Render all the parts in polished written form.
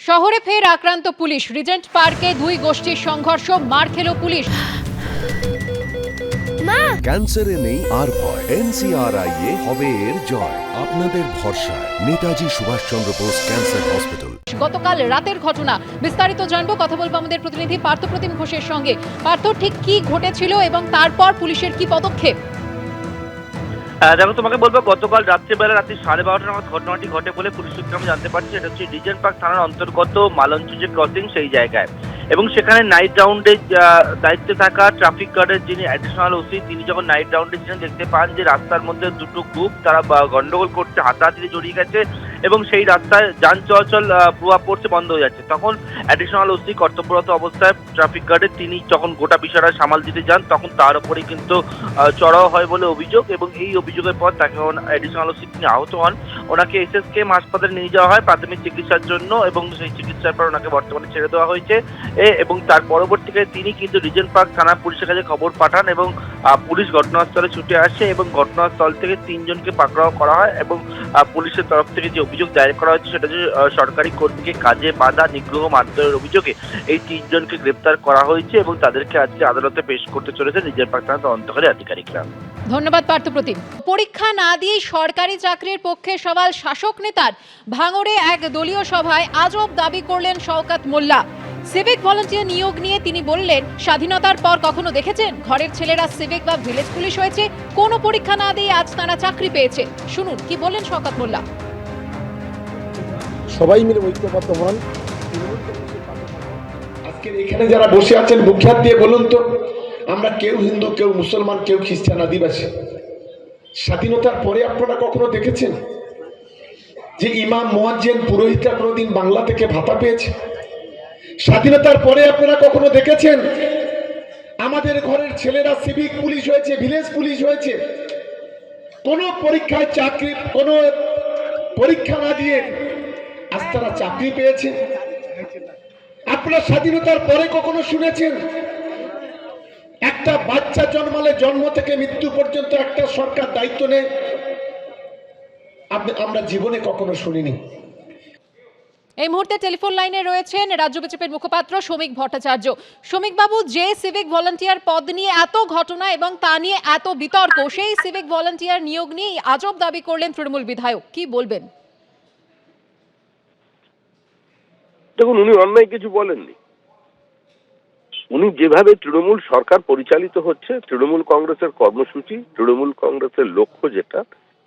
শহরে ফের আক্রান্ত পুলিশ। রিজেন্ট পার্কে দুই গোষ্ঠীর সংঘর্ষ, মার খেল পুলিশ। ক্যান্সারে নেই আর ভয়, NCRI হবে এর জয়। আপনাদের ভরসা নেতাজি সুভাষচন্দ্র বোস ক্যান্সার হসপিটাল। গতকাল রাতের ঘটনা বিস্তারিত জানবো, কথা বলবো আমাদের প্রতিনিধি পার্থপ্রতিম ঘোষের সঙ্গে। পার্থ, ঠিক কি ঘটেছিল এবং তারপর পুলিশের কি পদক্ষেপ? দেখো, তোমাকে বলবো, গতকাল রাত্রিবেলা রাত্রি 12:30 নাগাদ ঘটনাটি ঘটে বলে পুলিশ সূত্রে আমি জানতে পারছি। এটা হচ্ছে রিজেন্ট পার্ক থানার অন্তর্গত মালঞ্চ যে ক্রসিং, সেই জায়গায়। এবং সেখানে নাইট রাউন্ডে দায়িত্বে থাকা ট্রাফিক গার্ডের যিনি অ্যাডিশনাল ওসি, তিনি যখন নাইট রাউন্ডে ছিলেন, দেখতে পান যে রাস্তার মধ্যে দুটো গ্রুপ তারা গন্ডগোল করছে, হাতাহাতিতে জড়িয়ে গেছে এবং সেই রাস্তায় যান চলাচল প্রভাব পড়ছে, বন্ধ হয়ে যাচ্ছে। তখন অ্যাডিশনাল ওসি কর্তব্যরত অবস্থায় ট্রাফিক গার্ডের তিনি যখন গোটা বিষয়টা সামাল দিতে যান, তখন তার উপরেই কিন্তু চড়াও হয় বলে অভিযোগ। এবং এই অভিযোগের পর তাকে অ্যাডিশনাল ওসি তিনি আহত হন। ওনাকে SSKM হাসপাতালে নিয়ে যাওয়া হয় প্রাথমিক চিকিৎসার জন্য এবং সেই চিকিৎসার পর ওনাকে বর্তমানে ছেড়ে দেওয়া হয়েছে। এবং তার পরবর্তীকালে তিনি কিন্তু রিজেন্ট পার্ক থানা পুলিশের কাছে খবর পাঠান এবং পুলিশ ঘটনাস্থলে ছুটে আসে এবং ঘটনাস্থল থেকে 3 জনকে পাকড়াও করা হয়। এবং পুলিশের তরফ থেকে যে অভিযোগ দায়ের করা হচ্ছে সেটা হচ্ছে সরকারি কর্মীকে কাজে বাধা, নিগ্রহ, মারধরের অভিযোগে এই 3 জনকে গ্রেপ্তার করা হয়েছে এবং তাদেরকে আজকে আদালতে পেশ করতে চলেছে রিজেন্ট পার্ক থানার তদন্তকারী আধিকারিকরা। ধন্যবাদ পার্থপ্রতিম। পরীক্ষা না দিয়ে সরকারি চাকরির পক্ষে সওয়াল শাসক নেতার। ভাঙড়ে এক দলীয় সভায় আজব দাবি করলেন শওকত মোল্লা। সিভিক ভলান্টিয়ার নিয়োগ নিয়ে তিনি বললেন, স্বাধীনতার পর কখনো দেখেছেন ঘরের ছেলেরা সিভিক বা ভিলেজ পুলিশ হয়েছে? কোনো পরীক্ষা না দিয়ে আজ তারা চাকরি পেয়েছে। শুনুন কি বললেন শওকত মোল্লা। সবাই মিলে ঐক্যবদ্ধ হন। আজকে এখানে যারা বসে আছেন, বুক হাত দিয়ে বলুন তো, আমরা কেউ হিন্দু, কেউ মুসলমান, কেউ খ্রিস্টান, আদিবাসী, স্বাধীনতার পরে আপনারা কখনো দেখেছেন যে ইমাম, মুয়াজ্জিন, পুরোহিতরা কোনোদিন বাংলা থেকে ভাতা পেয়েছে? স্বাধীনতার পরে আপনারা কখনো দেখেছেন আমাদের ঘরের ছেলেরা সিভিক পুলিশ হয়েছে, ভিলেজ পুলিশ হয়েছে? কোন পরীক্ষায় চাকরি, কোন পরীক্ষা না দিয়ে আজ তারা চাকরি পেয়েছে? আপনারা স্বাধীনতার পরে কখনো শুনেছেন একটা বাচ্চা জন্মালে জন্ম থেকে মৃত্যু পর্যন্ত একটা সরকার দায়িত্ব নেয়? আমরা জীবনে কখনো শুনিনি। এই মুহূর্তে টেলিফোন লাইনে রয়েছেন রাজ্য বিজেপির মুখপাত্র শ্রমিক ভট্টাচার্য। শ্রমিক বাবু, যে সিভিক ভলান্টিয়ার পদ নিয়ে এত ঘটনা এবং তা নিয়ে এত বিতর্ক, সেই সিভিক ভলান্টিয়ার নিয়োগ নিয়ে আজব দাবি করলেন তৃণমূল বিধায়ক, কি বলবেন? দেখুন, উনি অন্যায় কিছু বলেননি। উনি যেভাবে তৃণমূল সরকার পরিচালিত হচ্ছে, তৃণমূল কংগ্রেসের কর্মসূচি, তৃণমূল কংগ্রেসের লক্ষ্য যেটা,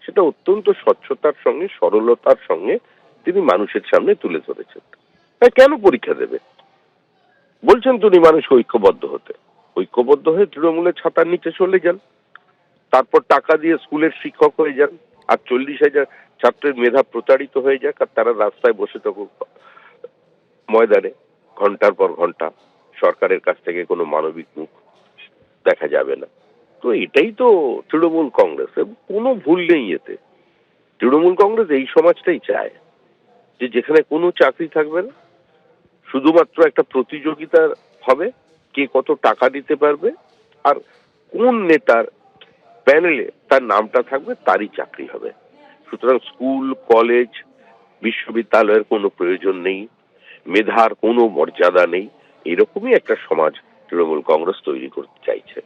সেটা অত্যন্ত স্বচ্ছতার সঙ্গে, সরলতার সঙ্গে তিনি মানুষের সামনে তুলে ধরেছেন। তাই কেন পরীক্ষা দেবে? বলছেন তিনি মানুষকে ঐক্যবদ্ধ হতে। ঐক্যবদ্ধ হয়ে তৃণমূলের ছাতার নিচে চলে যান, তারপর টাকা দিয়ে স্কুলের শিক্ষক হয়ে যান, আর 40,000 ছাত্রের মেধা প্রতারিত হয়ে যাক, আর তারা রাস্তায় বসে থাকুক ময়দানে ঘন্টার পর ঘন্টা। সরকারের কাছ থেকে কোনো মানবিক মুখ দেখা যাবে না। তো এটাই তো তৃণমূল কংগ্রেস, কোনো ভুল নেই এতে। তৃণমূল কংগ্রেস এই সমাজটাই চায় যে যেখানে কোনো চাকরি থাকবে না, শুধুমাত্র একটা প্রতিযোগিতা হবে কে কত টাকা দিতে পারবে আর কোন নেতার প্যানেলে তার নামটা থাকবে, তারই চাকরি হবে। সুতরাং স্কুল, কলেজ, বিশ্ববিদ্যালয়ের কোনো প্রয়োজন নেই, মেধার কোনো মর্যাদা নেই। এরকমই একটা সমাজ তৃণমূল কংগ্রেস তৈরি করতে চাইছে।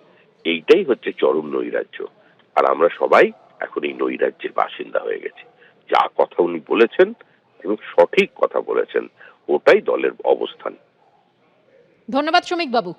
এইটাই হচ্ছে চরম নৈরাজ্য। আর আমরা সবাই এখন এই নৈরাজ্যের বাসিন্দা হয়ে গেছি। যা কথা উনি বলেছেন এবং সঠিক কথা বলেছেন, ওটাই দলের অবস্থান। ধন্যবাদ শ্রমিক বাবু।